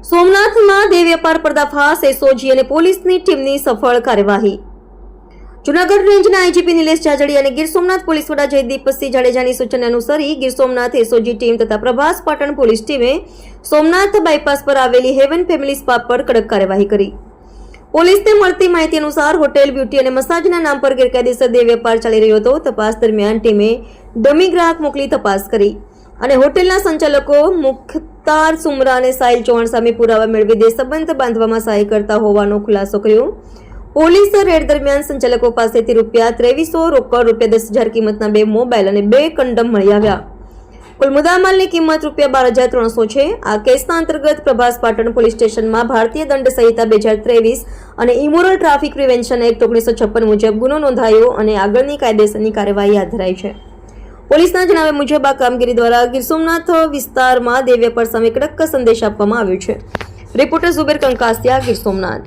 સોમનાથમાં દેહ વેપાર પર્દાફાશ, એસઓજી અને પોલીસની ટીમની સફળ કાર્યવાહી. જૂનાગઢ રેન્જના આઈજીપી નિલેશ જાજડી અને ગીર સોમનાથ પોલીસ વડા જયદીપસિંહ જાડેજાની સૂચના અનુસારી ગીર સોમનાથ એસઓજી ટીમ તથા પ્રભાસ પાટણ પોલીસ ટીમે સોમનાથ બાયપાસ પર આવેલી હેવન ફેમિલી સ્પા પર કડક કાર્યવાહી કરી. પોલીસને મળતી માહિતી અનુસાર હોટેલ, બ્યુટી અને મસાજના નામ પર ગેરકાયદેસર દેહ વેપાર ચાલી રહ્યો હતો. તપાસ દરમિયાન ટીમે ડમી ગ્રાહક મોકલી તપાસ કરી અને હોટેલના સંચાલકો મુખ્તાર સુમરા અને સાહિલ ચૌહાણ સામે પુરાવા મેળવી દેહ સંબંધ બાંધવામાં સહાય કરતા હોવાનો ખુલાસો કર્યો. પોલીસે રેડ દરમિયાન સંચાલકો પાસેથી ₹2300 રોકડ, ₹10,000 કિંમતના 2 મોબાઈલ અને 2 કંડમ મળી આવ્યા. કુલ મુદ્દામાલની કિંમત ₹12,300 છે. આ કેસના અંતર્ગત પ્રભાસ પાટણ પોલીસ સ્ટેશનમાં ભારતીય દંડ સંહિતા 2023 અને ઇમોરલ ટ્રાફિક પ્રિવેન્શન એક્ટ 1956 મુજબ ગુનો નોંધાયો અને આગળની કાયદેસરની કાર્યવાહી હાથ ધરાઈ છે. પોલીસના જણાવ્યા મુજબ આ કામગીરી દ્વારા ગીર સોમનાથ વિસ્તારમાં દેહ વેપાર સામે કડક સંદેશ આપવામાં આવ્યો છે. રિપોર્ટર ઝુબેર કંકાસિયા, ગીર સોમનાથ.